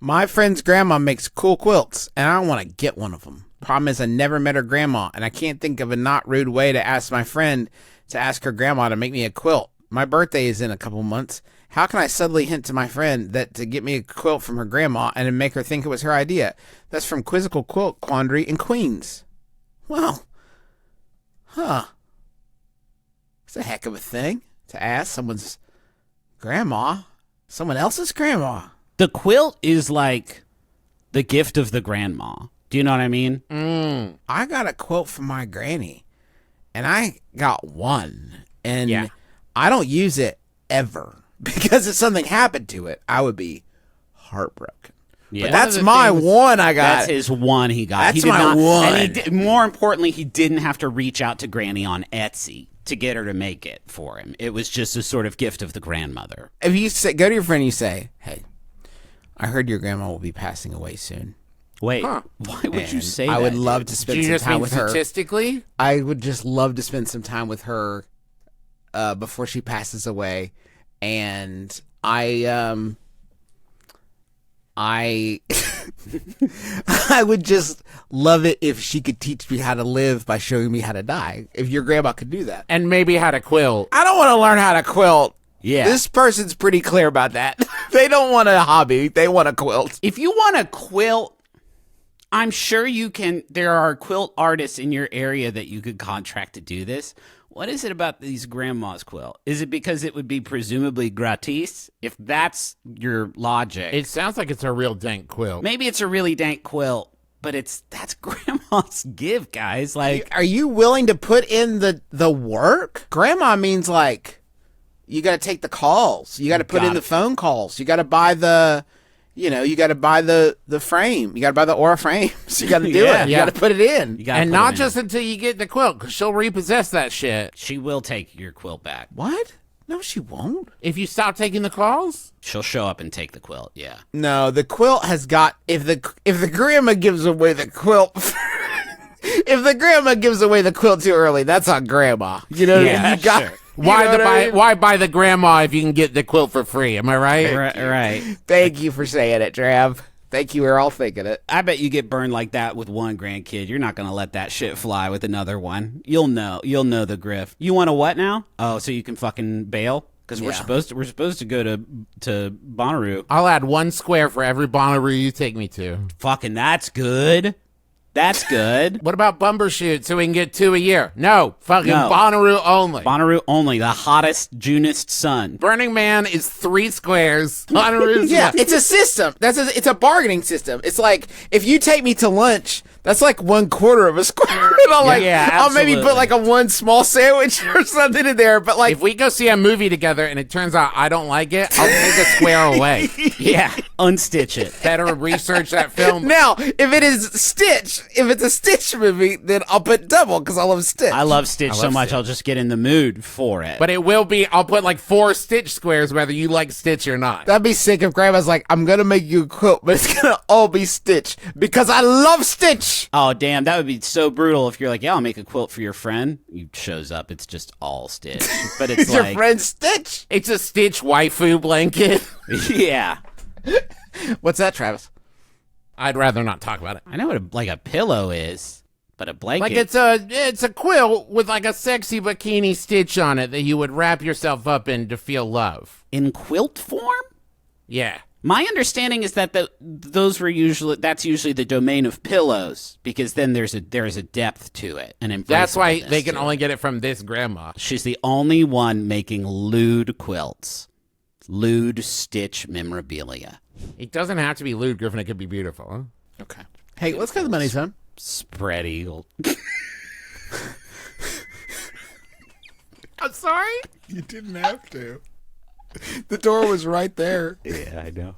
My friend's grandma makes cool quilts, and I don't want to get one of them. Problem is, I never met her grandma, and I can't think of a not rude way to ask my friend to ask her grandma to make me a quilt. My birthday is in a couple months. How can I subtly hint to my friend that to get me a quilt from her grandma and then make her think it was her idea? That's from Quizzical Quilt Quandary in Queens. Well, it's a heck of a thing to ask someone's grandma, someone else's grandma. The quilt is like the gift of the grandma. Do you know what I mean? I got a quilt from my granny, and I got one, and I don't use it ever because if something happened to it, I would be heartbroken. Yeah, but that's my one I got. That's his one he got. That's my one. And more importantly, he didn't have to reach out to Granny on Etsy to get her to make it for him. It was just a sort of gift of the grandmother. If you go to your friend and you say, hey, I heard your grandma will be passing away soon. Wait, why would you say that? I would love to spend some time with her. Statistically? I would just love to spend some time with her before she passes away. And I would just love it if she could teach me how to live by showing me how to die. If your grandma could do that. And maybe how to quilt. I don't want to learn how to quilt. Yeah. This person's pretty clear about that. They don't want a hobby. They want a quilt. If you want a quilt, I'm sure you can. There are quilt artists in your area that you could contract to do this. What is it about these grandma's quilt? Is it because it would be presumably gratis? If that's your logic. It sounds like it's a real dank quilt. Maybe it's a really dank quilt, but that's grandma's gift, guys. Like, are you willing to put in the work? Grandma means like you got to take the calls. You got to put in the phone calls. You got to buy the frame. You got to buy the Aura frames. You got to do it. You got to put it in. And not just until you get the quilt, because she'll repossess that shit. She will take your quilt back. What? No, she won't. If you stop taking the calls? She'll show up and take the quilt, yeah. No, the quilt has got, if the grandma gives away the quilt, if the grandma gives away the quilt too early, that's on grandma. You know, you got. Sure. Why buy the grandma if you can get the quilt for free? Am I right? Right. Thank you for saying it, Trav. Thank you. We're all thinking it. I bet you get burned like that with one grandkid. You're not going to let that shit fly with another one. You'll know the grift. You want a what now? Oh, so you can fucking bail? Because we're supposed to go to Bonnaroo. I'll add 1 square for every Bonnaroo you take me to. Fucking that's good. That's good. What about Bumbershoot so we can get 2 a year? No. Bonnaroo only. Bonnaroo only. The hottest, Junest sun. Burning Man is 3 squares. Bonnaroo's it's a system. It's a bargaining system. It's like if you take me to lunch, that's like 1/4 of a square. And I'll maybe put like a 1 small sandwich or something in there. But like if we go see a movie together and it turns out I don't like it, I'll take a square away. Yeah. Unstitch it. Better research that film. Now, if it's a Stitch movie, then I'll put double because I love Stitch. I love Stitch so much I'll just get in the mood for it. But it will be, I'll put like 4 Stitch squares whether you like Stitch or not. That'd be sick if Grandma's like, I'm going to make you a quilt, but it's going to all be Stitch because I love Stitch. Oh, damn. That would be so brutal if you're like, yeah, I'll make a quilt for your friend. He shows up. It's just all Stitch. But it's your friend Stitch? It's a Stitch waifu blanket. Yeah. What's that, Travis? I'd rather not talk about it. I know what a pillow is, but a blanket. Like it's a quilt with like a sexy bikini stitch on it that you would wrap yourself up in to feel love. In quilt form? Yeah. My understanding is that that's usually the domain of pillows because then there is a depth to it. And that's why they can only get it from this grandma. She's the only one making lewd quilts. Lewd Stitch memorabilia. It doesn't have to be lewd, Griffin. It could be beautiful. Huh? Okay. Hey, let's get the money, son. Spread eagle. I'm sorry? You didn't have to. The door was right there. Yeah, I know.